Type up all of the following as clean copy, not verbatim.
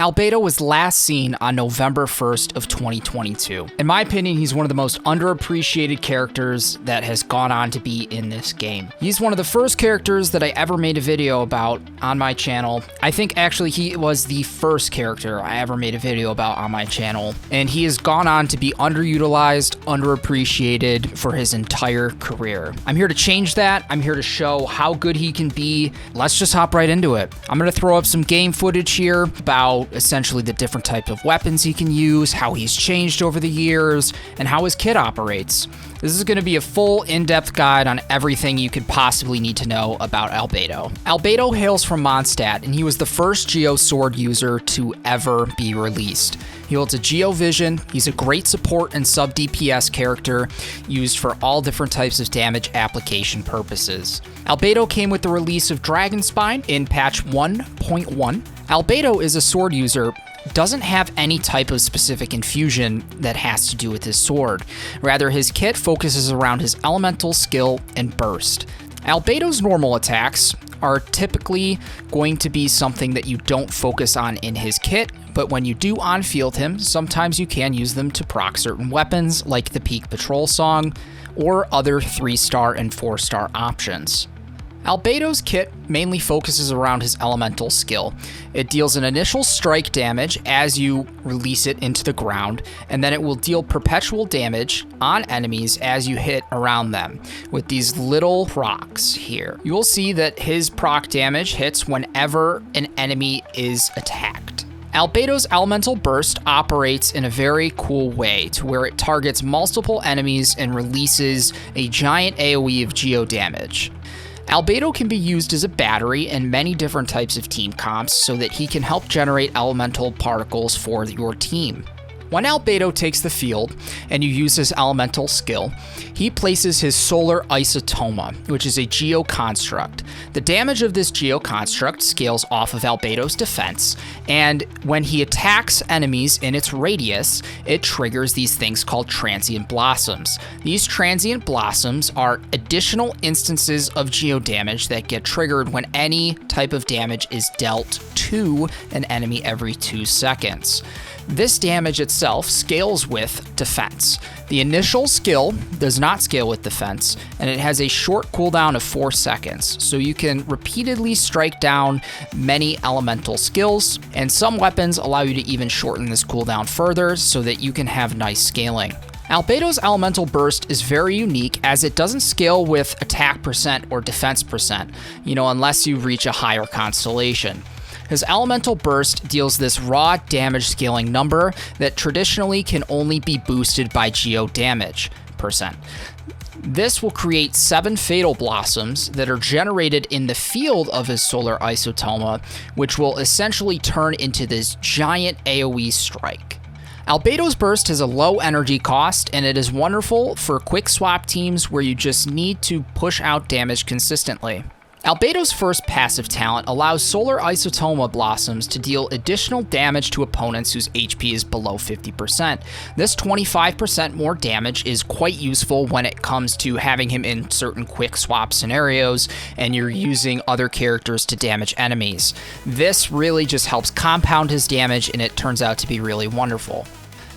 Albedo was last seen on November 1st of 2022. In my opinion, he's one of the most underappreciated characters that has gone on to be in this game. He's one of the first characters that I ever made a video about on my channel. I think actually he was the first character I ever made a video about on my channel, and he has gone on to be underutilized, underappreciated for his entire career. I'm here to change that. I'm here to show how good he can be. Let's just hop right into it. I'm going to throw up some game footage here about essentially the different types of weapons he can use, how he's changed over the years, and how his kit operates. This is going to be a full in-depth guide on everything you could possibly need to know about Albedo. Albedo hails from Mondstadt, and he was the first Geo Sword user to ever be released. He holds a Geo Vision. He's a great support and sub-DPS character used for all different types of damage application purposes. Albedo came with the release of Dragon Spine in patch 1.1. Albedo is a sword user, doesn't have any type of specific infusion that has to do with his sword. Rather, his kit focuses around his elemental skill and burst. Albedo's normal attacks are typically going to be something that you don't focus on in his kit, but when you do on-field him, sometimes you can use them to proc certain weapons like the Peak Patrol Song or other 3-star and 4-star options. Albedo's kit mainly focuses around his elemental skill. It deals an initial strike damage as you release it into the ground, and then it will deal perpetual damage on enemies as you hit around them with these little procs here. You will see that his proc damage hits whenever an enemy is attacked. Albedo's Elemental Burst operates in a very cool way to where it targets multiple enemies and releases a giant AoE of geo damage. Albedo can be used as a battery in many different types of team comps so that he can help generate elemental particles for your team. When Albedo takes the field and you use his elemental skill, he places his Solar Isotoma, which is a Geo Construct. The damage of this Geo Construct scales off of Albedo's defense, and when he attacks enemies in its radius, it triggers these things called Transient Blossoms. These Transient Blossoms are additional instances of Geo damage that get triggered when any type of damage is dealt to an enemy every 2 seconds. This damage itself scales with defense. The initial skill does not scale with defense, and it has a short cooldown of 4 seconds, so you can repeatedly strike down many elemental skills, and some weapons allow you to even shorten this cooldown further so that you can have nice scaling. Albedo's Elemental Burst is very unique as it doesn't scale with attack percent or defense percent, unless you reach a higher constellation. His Elemental Burst deals this raw damage scaling number that traditionally can only be boosted by Geo damage percent. This will create 7 Fatal Blossoms that are generated in the field of his Solar Isotoma, which will essentially turn into this giant AoE strike. Albedo's Burst has a low energy cost, and it is wonderful for quick swap teams where you just need to push out damage consistently. Albedo's first passive talent allows Solar Isotoma Blossoms to deal additional damage to opponents whose HP is below 50%. This 25% more damage is quite useful when it comes to having him in certain quick swap scenarios and you're using other characters to damage enemies. This really just helps compound his damage, and it turns out to be really wonderful.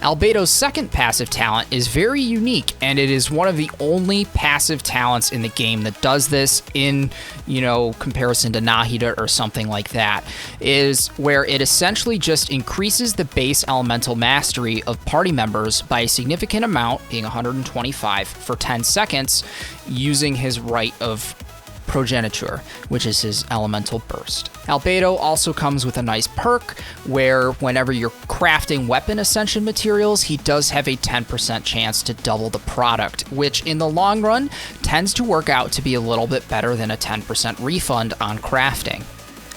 Albedo's second passive talent is very unique, and it is one of the only passive talents in the game that does this in, comparison to Nahida or something like that, is where it essentially just increases the base elemental mastery of party members by a significant amount, being 125 for 10 seconds, using his Rite of Progeniture, which is his Elemental Burst. Albedo also comes with a nice perk where whenever you're crafting weapon ascension materials, he does have a 10% chance to double the product, which in the long run tends to work out to be a little bit better than a 10% refund on crafting.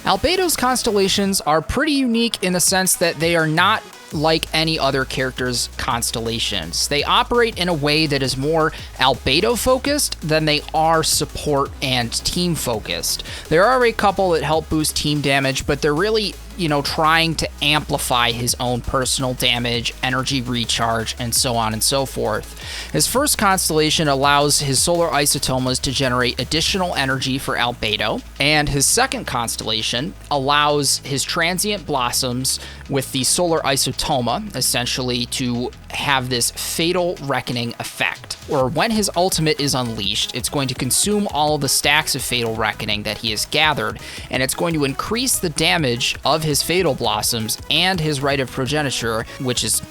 Albedo's Constellations are pretty unique in the sense that they are not like any other character's constellations. They operate in a way that is more Albedo focused than they are support and team focused. There are a couple that help boost team damage, but they're really trying to amplify his own personal damage, energy recharge, and so on and so forth. His first constellation allows his solar isotomas to generate additional energy for Albedo, and his second constellation allows his transient blossoms with the solar isotoma essentially to have this fatal reckoning effect, or when his ultimate is unleashed, it's going to consume all of the stacks of fatal reckoning that he has gathered, and it's going to increase the damage of his fatal blossoms and his rite of progeniture, which is,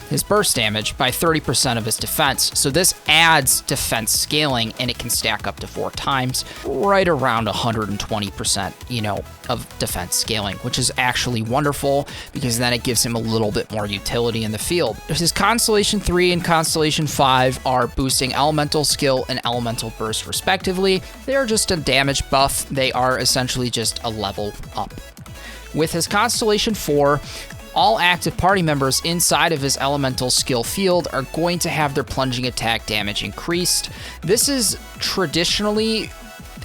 his burst damage, by 30% of his defense. So this adds defense scaling, and it can stack up to 4 times, right around 120%, of defense scaling, which is actually wonderful because then it gives him a little bit more utility in the field. His Constellation 3 and Constellation 5 are boosting Elemental Skill and Elemental Burst respectively. They are just a damage buff. They are essentially just a level up. With his Constellation 4, all active party members inside of his elemental skill field are going to have their plunging attack damage increased. This is traditionally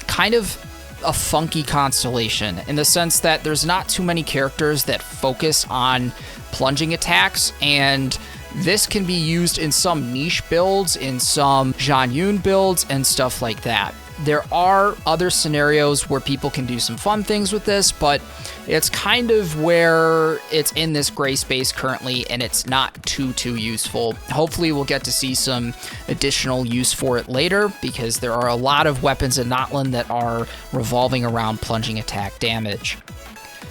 kind of a funky constellation in the sense that there's not too many characters that focus on plunging attacks, and this can be used in some niche builds, in some Zhang builds, and stuff like that. There are other scenarios where people can do some fun things with this, but it's kind of where it's in this gray space currently, and it's not too useful. Hopefully we'll get to see some additional use for it later, because there are a lot of weapons in Notland that are revolving around plunging attack damage.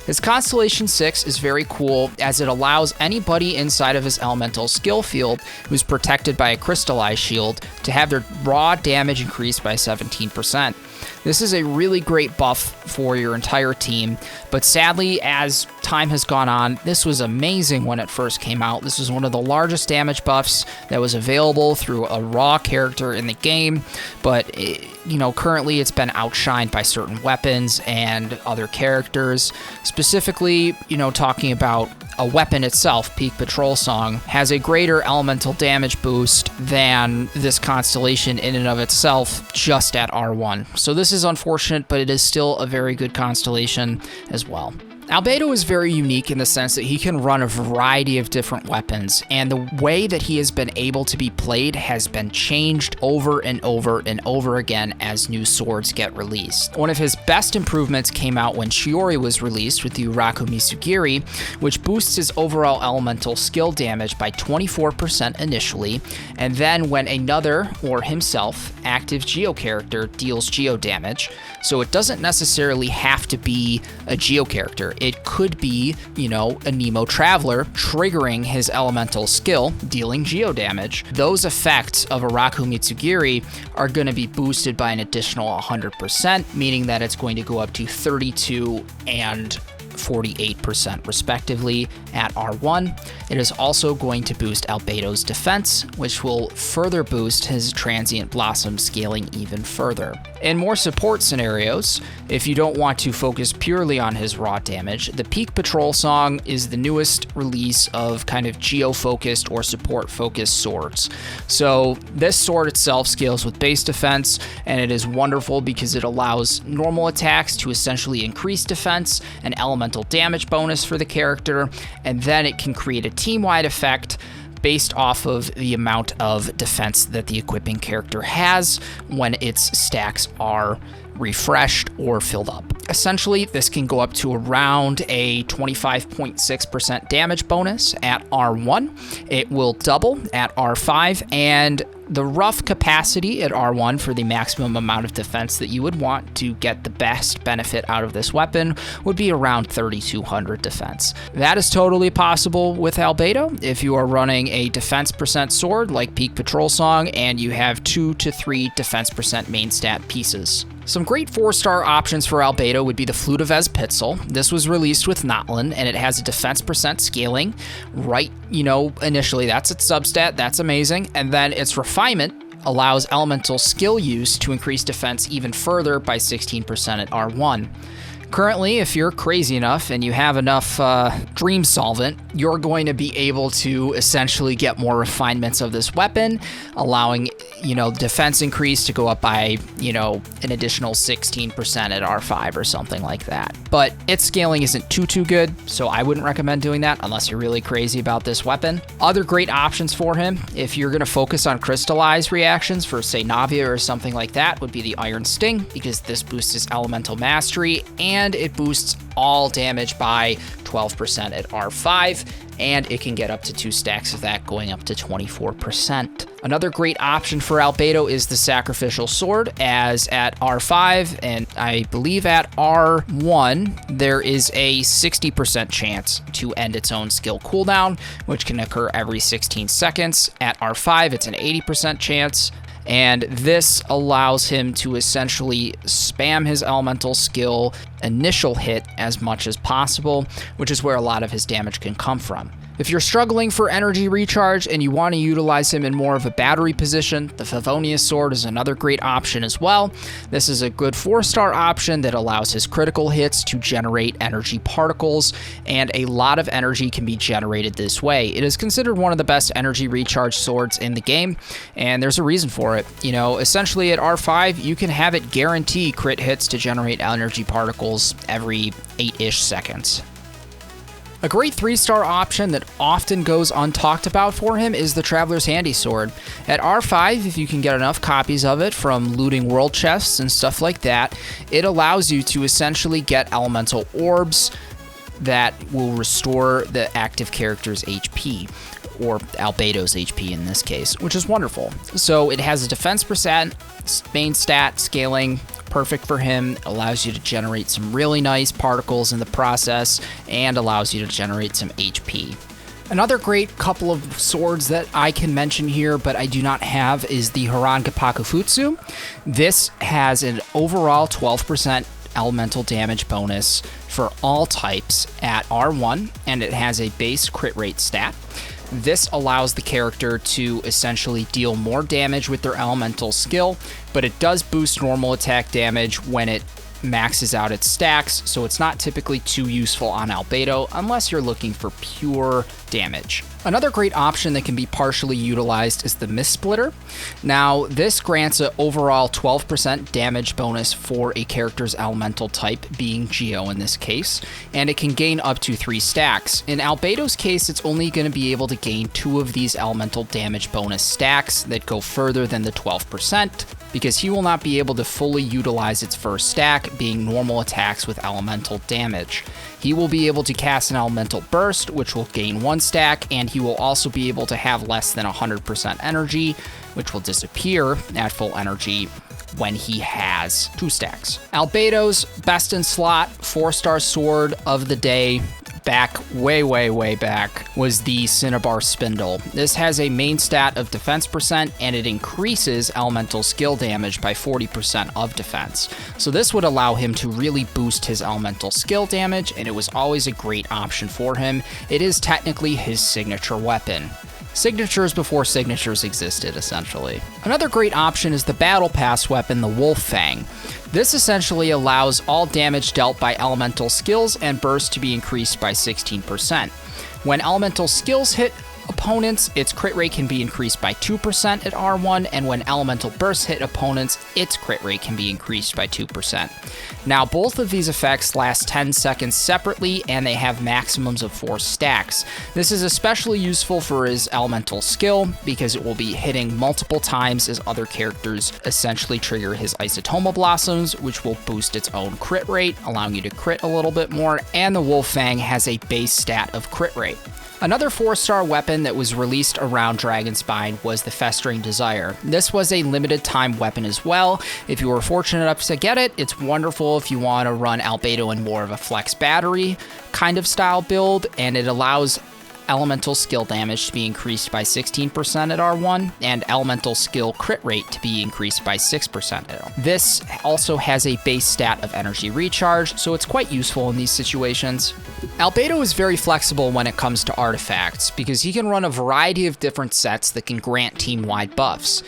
His Constellation 6 is very cool as it allows anybody inside of his elemental skill field who's protected by a crystallized shield to have their raw damage increased by 17%. This is a really great buff for your entire team, but sadly, as time has gone on, this was amazing when it first came out. This was one of the largest damage buffs that was available through a raw character in the game, but currently it's been outshined by certain weapons and other characters. Specifically, talking about a weapon itself, Peak Patrol Song, has a greater elemental damage boost than this constellation in and of itself just at R1. So this is unfortunate, but it is still a very good constellation as well. Albedo is very unique in the sense that he can run a variety of different weapons, and the way that he has been able to be played has been changed over and over and over again as new swords get released. One of his best improvements came out when Shiori was released with the Uraku Misugiri, which boosts his overall elemental skill damage by 24% initially, and then when another, or himself, active Geo character deals Geo damage. So it doesn't necessarily have to be a Geo character. It could be, a Nemo Traveler triggering his elemental skill, dealing Geo damage. Those effects of Uraku Mitsugiri are going to be boosted by an additional 100%, meaning that it's going to go up to 32 and 48% respectively at R1. It is also going to boost Albedo's defense, which will further boost his Transient Blossom scaling even further. In more support scenarios, if you don't want to focus purely on his raw damage, the Peak Patrol Song is the newest release of kind of geo-focused or support-focused swords. So this sword itself scales with base defense, and it is wonderful because it allows normal attacks to essentially increase defense and elemental damage bonus for the character, and then it can create a team-wide effect based off of the amount of defense that the equipping character has when its stacks are refreshed or filled up. Essentially, this can go up to around a 25.6% damage bonus at R1. It will double at R5, and the rough capacity at R1 for the maximum amount of defense that you would want to get the best benefit out of this weapon would be around 3,200 defense. That is totally possible with Albedo if you are running a defense percent sword like Peak Patrol Song and you have 2 to 3 defense percent main stat pieces. Some great 4-star options for Albedo would be the Flute of Ezpitzal. This was released with Notland, and it has a defense percent scaling right, initially. That's its substat, that's amazing. And then its refinement allows elemental skill use to increase defense even further by 16% at R1. Currently, if you're crazy enough and you have enough Dream Solvent, you're going to be able to essentially get more refinements of this weapon, allowing, defense increase to go up by, an additional 16% at R5 or something like that. But its scaling isn't too good, so I wouldn't recommend doing that unless you're really crazy about this weapon. Other great options for him, if you're going to focus on crystallized reactions for, say, Navia or something like that, would be the Iron Sting, because this boosts his elemental mastery, and it boosts all damage by 12% at R5, and it can get up to 2 stacks of that, going up to 24%. Another great option for Albedo is the Sacrificial Sword, as at R5 and I believe at R1, there is a 60% chance to end its own skill cooldown, which can occur every 16 seconds. At R5, it's an 80% chance. And this allows him to essentially spam his elemental skill initial hit as much as possible, which is where a lot of his damage can come from. If you're struggling for energy recharge and you want to utilize him in more of a battery position, the Favonius Sword is another great option as well. This is a good 4-star option that allows his critical hits to generate energy particles, and a lot of energy can be generated this way. It is considered one of the best energy recharge swords in the game, and there's a reason for it. Essentially at R5, you can have it guarantee crit hits to generate energy particles every 8-ish seconds. A great 3-star option that often goes untalked about for him is the Traveler's Handy Sword. At R5, if you can get enough copies of it from looting world chests and stuff like that, it allows you to essentially get elemental orbs that will restore the active character's HP, or Albedo's HP in this case, which is wonderful. So it has a defense percent, main stat, scaling, perfect for him, allows you to generate some really nice particles in the process, and allows you to generate some HP. Another great couple of swords that I can mention here, but I do not have, is the Haran Geppaku Futsu. This has an overall 12% elemental damage bonus for all types at R1, and it has a base crit rate stat. This allows the character to essentially deal more damage with their elemental skill, but it does boost normal attack damage when it maxes out its stacks, so it's not typically too useful on Albedo unless you're looking for pure damage. Another great option that can be partially utilized is the Mistsplitter. Now, this grants an overall 12% damage bonus for a character's elemental type, being Geo in this case, and it can gain up to 3 stacks. In Albedo's case, it's only going to be able to gain 2 of these elemental damage bonus stacks that go further than the 12%, because he will not be able to fully utilize its first stack, being normal attacks with elemental damage. He will be able to cast an elemental burst, which will gain 1 stack, and he will also be able to have less than 100% energy, which will disappear at full energy when he has 2 stacks. Albedo's best in slot 4-star sword of the day, back way back, was the Cinnabar Spindle. This has a main stat of defense percent, and it increases elemental skill damage by 40% of defense. So this would allow him to really boost his elemental skill damage, and it was always a great option for him. It is technically his signature weapon. Signatures before signatures existed, essentially. Another great option is the Battle Pass weapon, the Wolf Fang. This essentially allows all damage dealt by elemental skills and bursts to be increased by 16%. When elemental skills hit opponents, its crit rate can be increased by 2% at R1, and when elemental bursts hit opponents, its crit rate can be increased by 2%. Now, both of these effects last 10 seconds separately, and they have maximums of 4 stacks. This is especially useful for his elemental skill, because it will be hitting multiple times as other characters essentially trigger his Isotoma Blossoms, which will boost its own crit rate, allowing you to crit a little bit more, and the Wolf Fang has a base stat of crit rate. Another 4-star weapon that was released around Dragonspine was the Festering Desire. This was a limited time weapon as well. If you were fortunate enough to get it, it's wonderful if you want to run Albedo in more of a flex battery kind of style build, and it allows elemental skill damage to be increased by 16% at R1, and elemental skill crit rate to be increased by 6% at R1. This also has a base stat of energy recharge, so it's quite useful in these situations. Albedo is very flexible when it comes to artifacts, because he can run a variety of different sets that can grant team-wide buffs.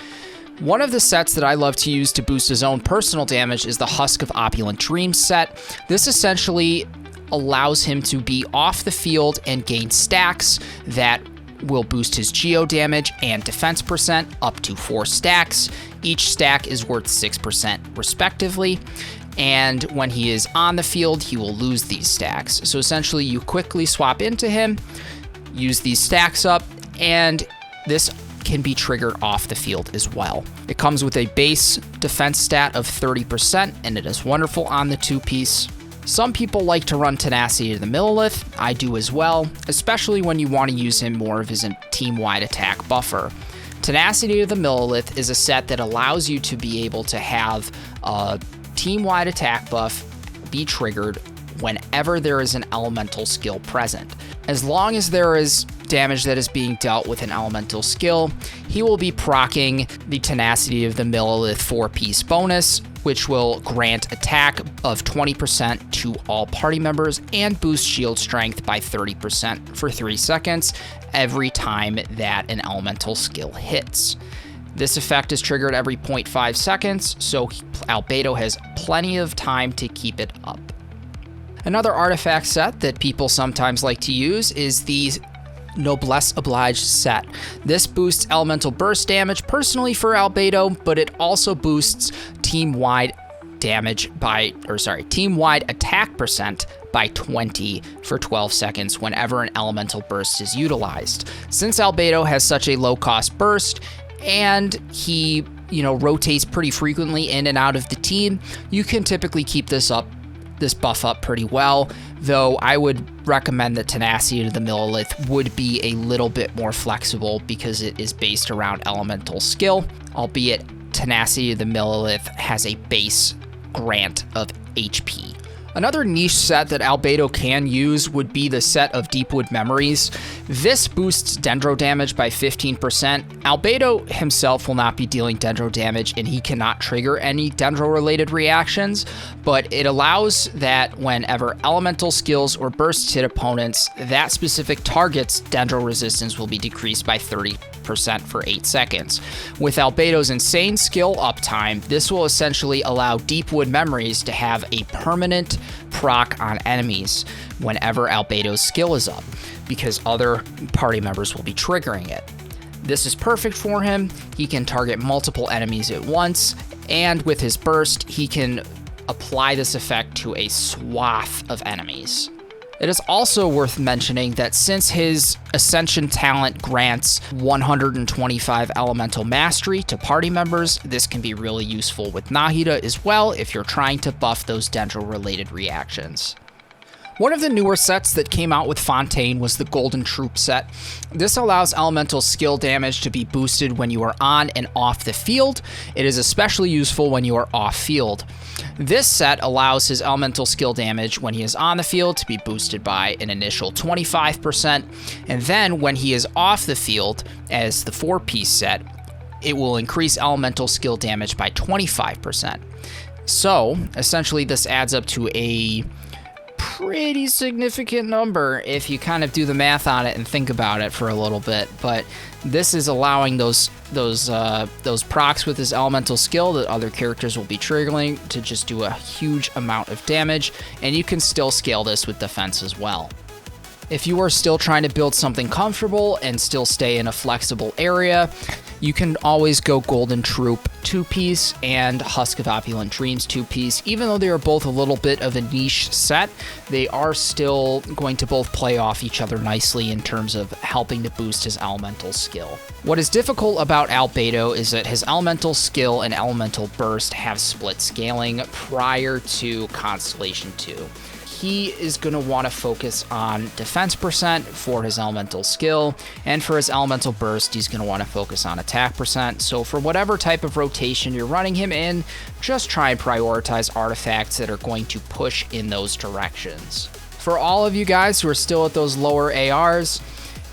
One of the sets that I love to use to boost his own personal damage is the Husk of Opulent Dreams set. This essentially allows him to be off the field and gain stacks that will boost his geo damage and defense percent up to 4 stacks. Each stack is worth 6% respectively. And when he is on the field, he will lose these stacks. So essentially you quickly swap into him, use these stacks up, and this can be triggered off the field as well. It comes with a base defense stat of 30%, and it is wonderful on the 2-piece. Some people like to run Tenacity to the Millelith. I do as well, especially when you want to use him more of as a team-wide attack buffer. Tenacity to the Millelith is a set that allows you to be able to have a team-wide attack buff be triggered whenever there is an elemental skill present. As long as there is damage that is being dealt with an elemental skill, he will be proccing the Tenacity of the Millelith 4-piece bonus, which will grant attack of 20% to all party members and boost shield strength by 30% for 3 seconds every time that an elemental skill hits. This effect is triggered every 0.5 seconds, so Albedo has plenty of time to keep it up. Another artifact set that people sometimes like to use is the Noblesse Oblige set. This boosts elemental burst damage personally for Albedo, but it also boosts team-wide team-wide attack percent by 20 for 12 seconds whenever an elemental burst is utilized. Since Albedo has such a low-cost burst, and he, rotates pretty frequently in and out of the team, you can typically keep this buff up pretty well, though I would recommend that Tenacity to the Millelith would be a little bit more flexible because it is based around elemental skill, albeit Tenacity to the Millelith has a base grant of HP. Another niche set that Albedo can use would be the set of Deepwood Memories. This boosts dendro damage by 15%. Albedo himself will not be dealing dendro damage, and he cannot trigger any dendro-related reactions, but it allows that whenever elemental skills or bursts hit opponents, that specific target's dendro resistance will be decreased by 30% for 8 seconds. With Albedo's insane skill uptime, this will essentially allow Deepwood Memories to have a permanent proc on enemies whenever Albedo's skill is up, because other party members will be triggering it. This is perfect for him. He can target multiple enemies at once, and with his burst, he can apply this effect to a swath of enemies. It is also worth mentioning that since his Ascension talent grants 125 elemental mastery to party members, this can be really useful with Nahida as well if you're trying to buff those dendro-related reactions. One of the newer sets that came out with Fontaine was the Golden Troupe set. This allows elemental skill damage to be boosted when you are on and off the field. It is especially useful when you are off field. This set allows his elemental skill damage when he is on the field to be boosted by an initial 25%, and then when he is off the field as the 4-piece set, it will increase elemental skill damage by 25%. So, essentially this adds up to a pretty significant number if you kind of do the math on it and think about it for a little bit, but this is allowing those procs with his elemental skill that other characters will be triggering to just do a huge amount of damage, and you can still scale this with defense as well. If you are still trying to build something comfortable and still stay in a flexible area, you can always go Golden Troupe 2-piece and Husk of Opulent Dreams 2-piece. Even though they are both a little bit of a niche set, they are still going to both play off each other nicely in terms of helping to boost his elemental skill. What is difficult about Albedo is that his elemental skill and elemental burst have split scaling prior to Constellation 2. He is going to want to focus on defense percent for his elemental skill, and for his elemental burst, he's going to want to focus on attack percent. So for whatever type of rotation you're running him in, just try and prioritize artifacts that are going to push in those directions. For all of you guys who are still at those lower ARs,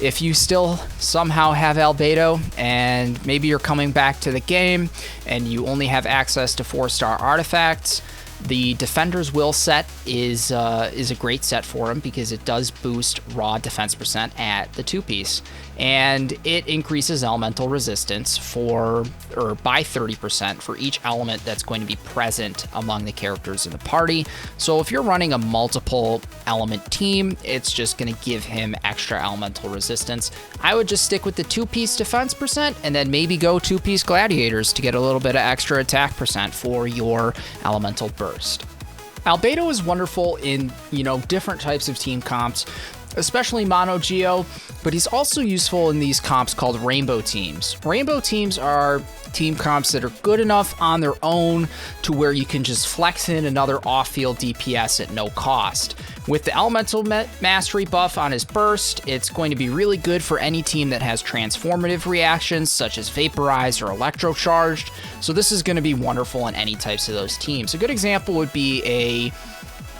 if you still somehow have Albedo and maybe you're coming back to the game and you only have access to 4-star artifacts, The Defender's Will set is a great set for him because it does boost raw defense percent at the 2-piece, and it increases elemental resistance by 30% for each element that's going to be present among the characters in the party. So if you're running a multiple element team, it's just going to give him extra elemental resistance. I would just stick with the 2-piece defense percent and then maybe go 2-piece gladiators to get a little bit of extra attack percent for your elemental burst. Albedo is wonderful in, different types of team comps, especially mono Geo, but he's also useful in these comps called rainbow teams. Rainbow teams are team comps that are good enough on their own to where you can just flex in another off-field DPS at no cost. With the Elemental Mastery buff on his burst, it's going to be really good for any team that has transformative reactions such as Vaporize or Electrocharged, so this is going to be wonderful in any types of those teams. A good example would be a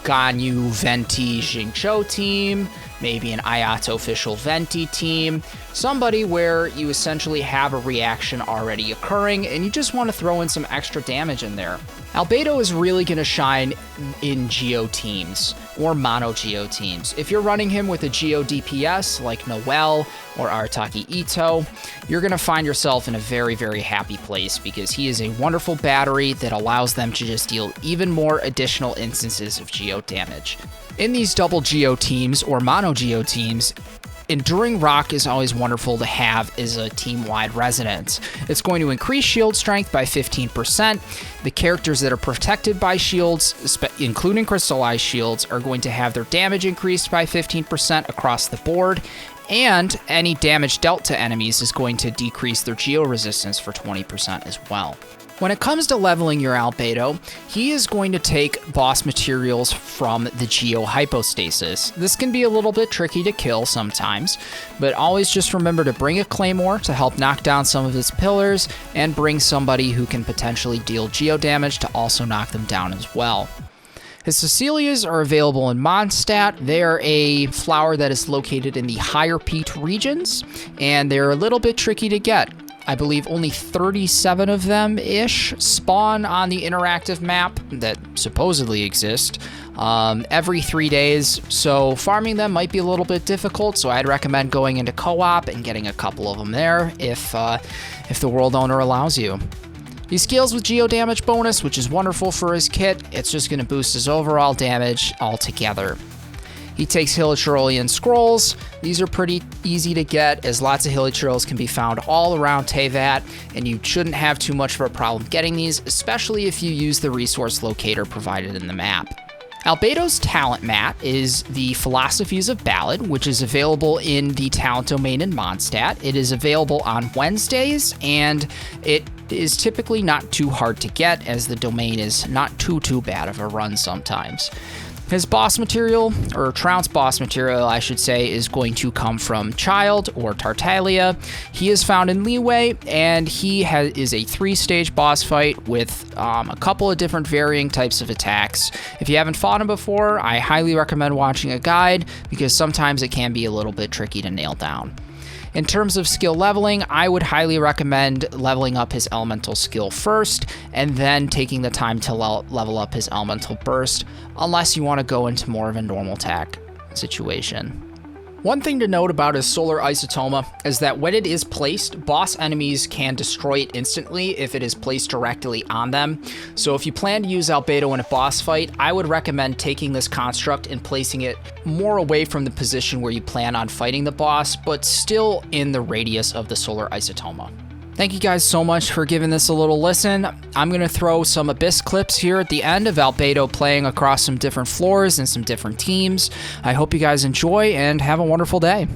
Ganyu Venti xingqiu team, maybe an Ayato Official Venti team, somebody where you essentially have a reaction already occurring and you just want to throw in some extra damage in there. Albedo is really going to shine in Geo teams or mono Geo teams. If you're running him with a Geo DPS like Noel or Arataki Ito, you're going to find yourself in a very, very happy place because he is a wonderful battery that allows them to just deal even more additional instances of Geo damage. In these double Geo teams or mono Geo teams, Enduring Rock is always wonderful to have as a team-wide resonance. It's going to increase shield strength by 15%. The characters that are protected by shields, including crystallized shields, are going to have their damage increased by 15% across the board, and any damage dealt to enemies is going to decrease their Geo resistance for 20% as well. When it comes to leveling your Albedo, he is going to take boss materials from the Geo Hypostasis. This can be a little bit tricky to kill sometimes, but always just remember to bring a Claymore to help knock down some of his pillars, and bring somebody who can potentially deal Geo damage to also knock them down as well. His Cecilias are available in Mondstadt. They are a flower that is located in the higher peaked regions, and they're a little bit tricky to get. I believe only 37 of them-ish spawn on the interactive map that supposedly exist every 3 days, so farming them might be a little bit difficult, so I'd recommend going into co-op and getting a couple of them there if the world owner allows you. He scales with Geo damage bonus, which is wonderful for his kit. It's just going to boost his overall damage altogether. He takes Hilichurlian Scrolls. These are pretty easy to get, as lots of Hilichurls can be found all around Teyvat, and you shouldn't have too much of a problem getting these, especially if you use the resource locator provided in the map. Albedo's talent mat is the Philosophies of Ballad, which is available in the talent domain in Mondstadt. It is available on Wednesdays, and it is typically not too hard to get, as the domain is not too bad of a run sometimes. His boss material, or Trounce boss material, I should say, is going to come from Childe or Tartaglia. He is found in Leeway, and he is a 3-stage boss fight with a couple of different varying types of attacks. If you haven't fought him before, I highly recommend watching a guide, because sometimes it can be a little bit tricky to nail down. In terms of skill leveling, I would highly recommend leveling up his elemental skill first, and then taking the time to level up his elemental burst, unless you want to go into more of a normal attack situation. One thing to note about his Solar Isotoma is that when it is placed, boss enemies can destroy it instantly if it is placed directly on them. So if you plan to use Albedo in a boss fight, I would recommend taking this construct and placing it more away from the position where you plan on fighting the boss, but still in the radius of the Solar Isotoma. Thank you guys so much for giving this a little listen. I'm going to throw some Abyss clips here at the end of Albedo playing across some different floors and some different teams. I hope you guys enjoy and have a wonderful day.